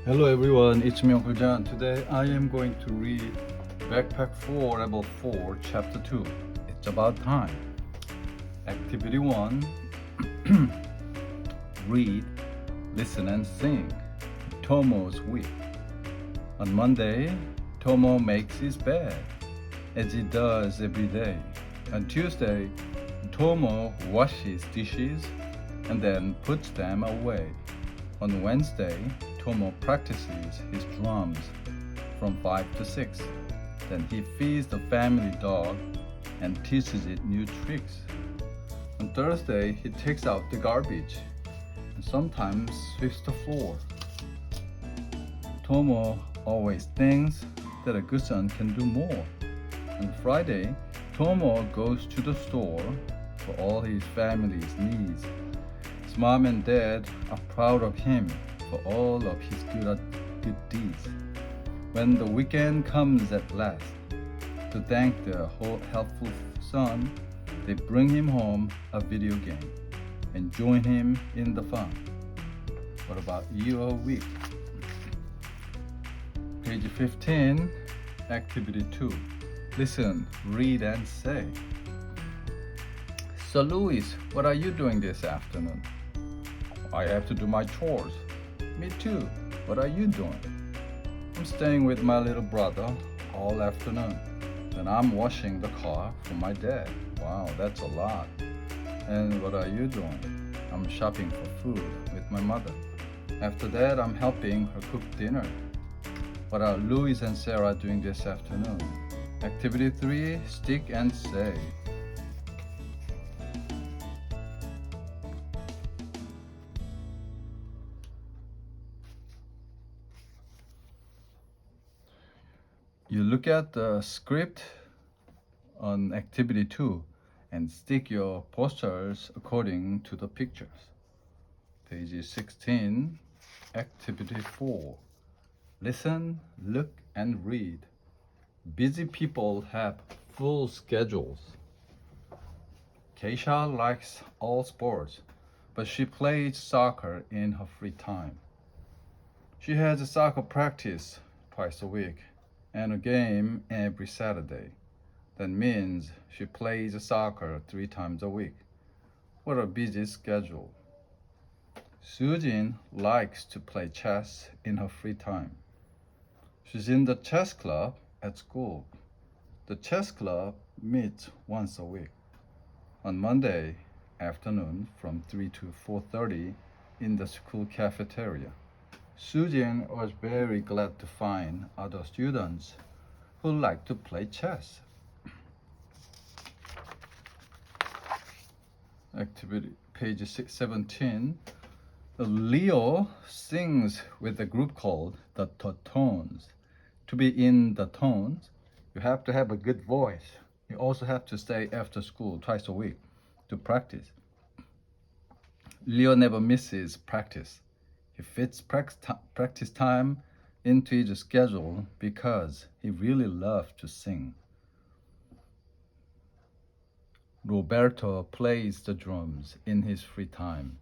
Hello everyone, it's me Uncle John. Today I am going to read Backpack 4 Level 4 Chapter 2. It's about time. Activity 1. Read, listen and sing. Tomo's week. On Monday, Tomo makes his bed, as he does every day. On Tuesday, Tomo washes dishes and then puts them away. On Wednesday, Tomo practices his drums from 5 to 6. Then he feeds the family dog and teaches it new tricks. On Thursday, he takes out the garbage and sometimes sweeps the floor. Tomo always thinks that a good son can do more. On Friday, Tomo goes to the store for all his family's needs. His mom and dad are proud of him for all of his good deeds. When the weekend comes at last, to thank their helpful son, they bring him home a video game and join him in the fun. What about your week? Page 15, Activity 2. Listen, read and say. So Louis, what are you doing this afternoon? I have to do my chores. Me too. What are you doing? I'm staying with my little brother all afternoon. Then I'm washing the car for my dad. Wow, that's a lot. And what are you doing? I'm shopping for food with my mother. After that, I'm helping her cook dinner. What are Louis and Sarah doing this afternoon? Activity 3, stick and say. You look at the script on activity 2 and stick your posters according to the pictures. Page 16, activity 4. Listen, look, and read. Busy people have full schedules. Keisha likes all sports, but she plays soccer in her free time. She has a soccer practice twice a week and a game every Saturday. That means she plays soccer 3 times a week. What a busy schedule. Sujin likes to play chess in her free time. She's in the chess club at school. The chess club meets once a week. On Monday afternoon from 3 to 4:30 in the school cafeteria. Sujin was very glad to find other students who like to play chess. Activity page 17. Leo sings with a group called the Tones. To be in the Tones, you have to have a good voice. You also have to stay after school twice a week to practice. Leo never misses practice. He fits practice time into his schedule because he really loves to sing. Roberto plays the drums in his free time.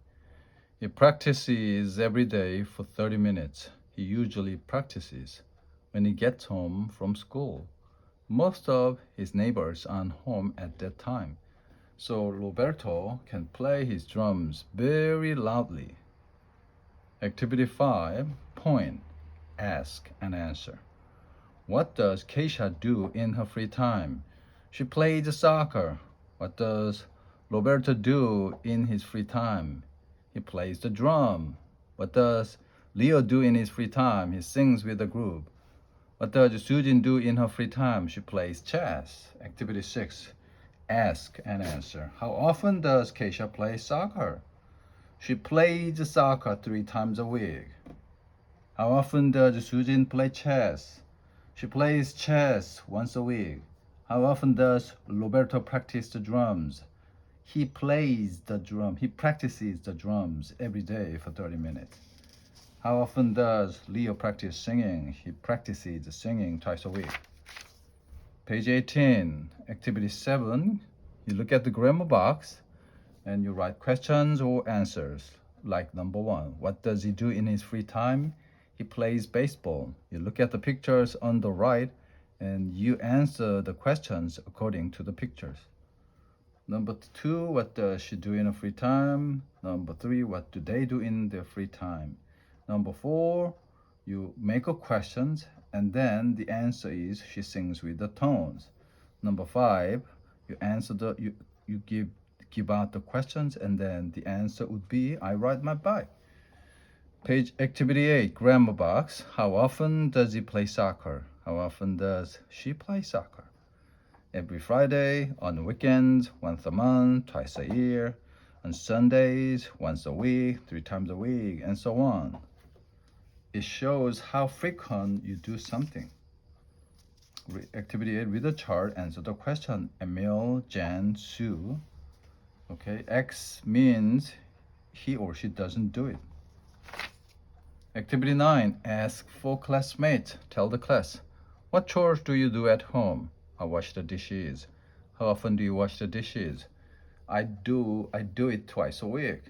He practices every day for 30 minutes. He usually practices when he gets home from school. Most of his neighbors aren't home at that time, so Roberto can play his drums very loudly. Activity 5, point, ask and answer. What does Keisha do in her free time? She plays soccer. What does Roberto do in his free time? He plays the drum. What does Leo do in his free time? He sings with the group. What does Sujin do in her free time? She plays chess. Activity 6, ask and answer. How often does Keisha play soccer? She plays soccer 3 times a week. How often does Sujin play chess? She plays chess once a week. How often does Roberto practice the drums? He plays the drum. He practices the drums every day for 30 minutes. How often does Leo practice singing? He practices singing twice a week. Page 18, activity 7. You look at the grammar box and you write questions or answers. Like number 1, what does he do in his free time? He plays baseball. You look at the pictures on the right and you answer the questions according to the pictures. Number two, what does she do in her free time? Number three, what do they do in their free time? Number four, you make a questions and then the answer is she sings with the tones. Number five, you answer the you give out the questions and then the answer would be I ride my bike. Page activity 8, grammar box. How often does he play soccer? How often does she play soccer? Every Friday, on weekends, once a month, twice a year, on Sundays, once a week, 3 times a week, and so on. It shows how frequent you do something. Activity 8, read the chart, answer the question. Emil, Jan, Sue. Okay, X means he or she doesn't do it. Activity 9, ask for classmates. Tell the class, what chores do you do at home? I wash the dishes. How often do you wash the dishes? I do it twice a week.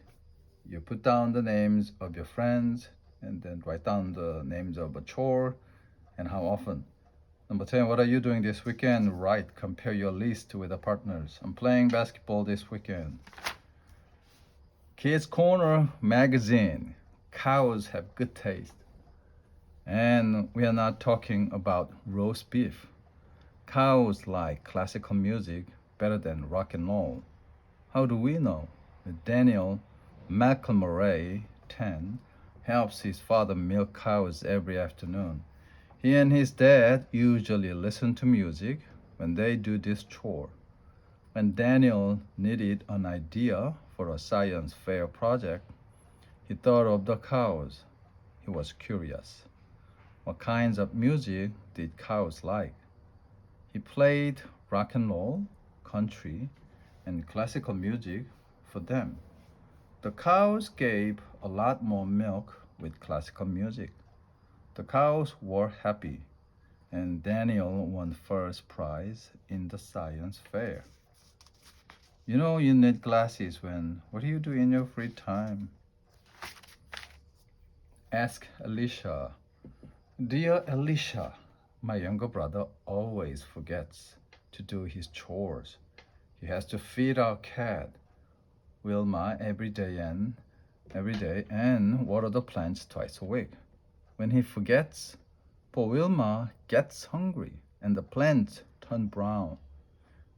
You put down the names of your friends and then write down the names of a chore and how often. Number 10, what are you doing this weekend? Write, compare your list with the partners. I'm playing basketball this weekend. Kids Corner magazine. Cows have good taste. And we are not talking about roast beef. Cows like classical music better than rock and roll. How do we know? Daniel McElmurray, 10, helps his father milk cows every afternoon. He and his dad usually listen to music when they do this chore. When Daniel needed an idea for a science fair project, he thought of the cows. He was curious. What kinds of music did cows like? He played rock and roll, country, and classical music for them. The cows gave a lot more milk with classical music. The cows were happy, and Daniel won first prize in the science fair. You know you need glasses when, what do you do in your free time? Ask Alicia. Dear Alicia, my younger brother always forgets to do his chores. He has to feed our cat, Wilma, every day and water the plants twice a week. When he forgets, poor Wilma gets hungry and the plants turn brown.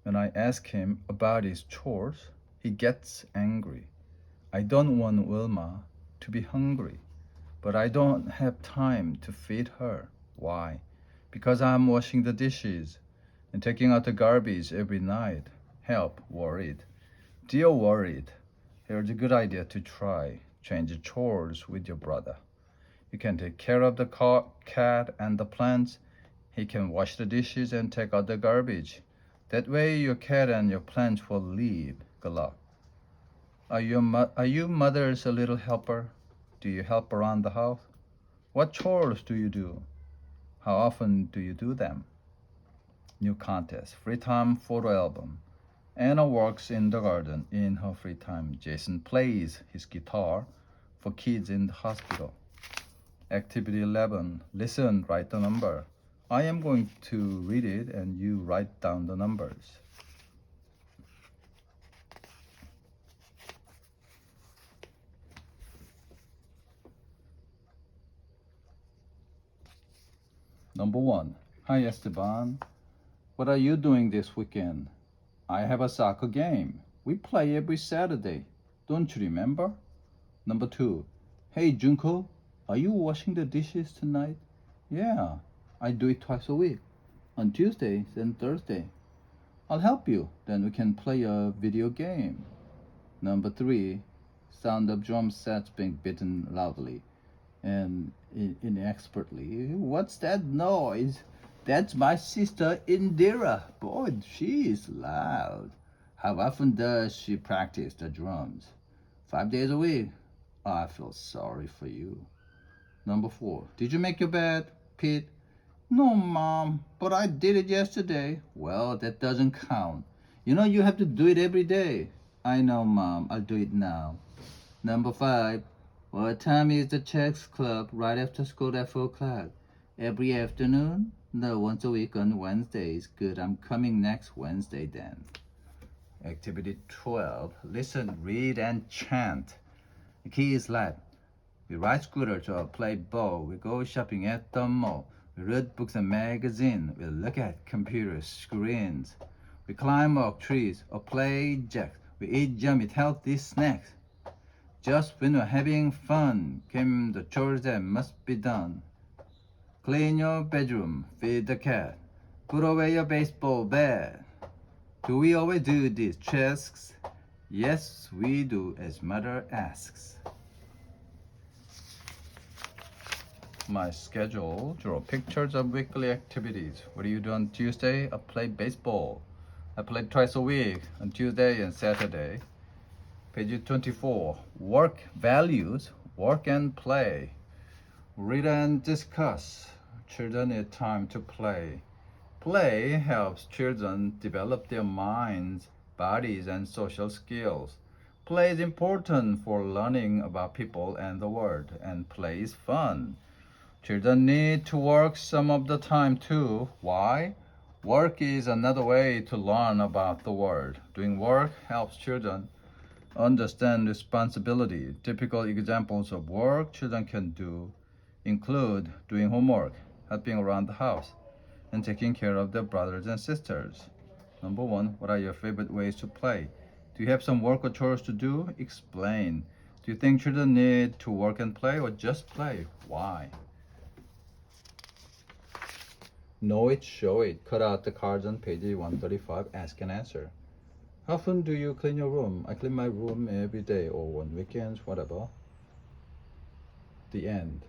When I ask him about his chores, he gets angry. I don't want Wilma to be hungry, but I don't have time to feed her. Why? Because I'm washing the dishes and taking out the garbage every night. Help, Worried. Dear Worried, here's a good idea to try. Change chores with your brother. You can take care of the cat and the plants. He can wash the dishes and take out the garbage. That way your cat and your plants will leave. Good luck. Are you mother's a little helper? Do you help around the house? What chores do you do? How often do you do them? New contest, free time photo album. Anna works in the garden in her free time. Jason plays his guitar for kids in the hospital. Activity 11, listen, write the number. I am going to read it and you write down the numbers. Number 1, hi Esteban. What are you doing this weekend? I have a soccer game. We play every Saturday. Don't you remember? Number 2, hey Junko, are you washing the dishes tonight? Yeah, I do it twice a week, on Tuesdays and Thursday. I'll help you, then we can play a video game. Number 3, sound of drum sets being beaten loudly and inexpertly. What's that noise? That's my sister Indira. Boy, she is loud. How often does she practice the drums? 5 days a week. Oh, I feel sorry for you. Number 4, did you make your bed, Pete? No, Mom, but I did it yesterday. Well, that doesn't count. You know you have to do it every day. I know, Mom. I'll do it now. Number 5, What time is the chess club? Right after school at 4 o'clock. Every afternoon? No, once a week on Wednesdays. Good, I'm coming next Wednesday then. Activity 12. Listen, read, and chant. The key is life. We ride scooters or play ball. We go shopping at the mall. We read books and magazines. We look at computer screens. We climb oak trees or play jacks. We eat yummy healthy snacks. Just when we're having fun, came the chores that must be done. Clean your bedroom, feed the cat, put away your baseball bat. Do we always do these tasks? Yes, we do, as mother asks. My schedule: draw pictures of weekly activities. What do you do on Tuesday? I play baseball. I play twice a week, on Tuesday and Saturday. Page 24. Work values, work and play. Read and discuss. Children need time to play. Play helps children develop their minds, bodies, and social skills. Play is important for learning about people and the world, and play is fun. Children need to work some of the time too. Why? Work is another way to learn about the world. Doing work helps children understand responsibility. Typical examples of work children can do include doing homework, helping around the house, and taking care of their brothers and sisters. Number one, what are your favorite ways to play? Do you have some work or chores to do? Explain. Do you think children need to work and play or just play? Why? Know it, show it. Cut out the cards on page 135. Ask and answer. How often do you clean your room? I clean my room every day or on weekends, whatever. The end.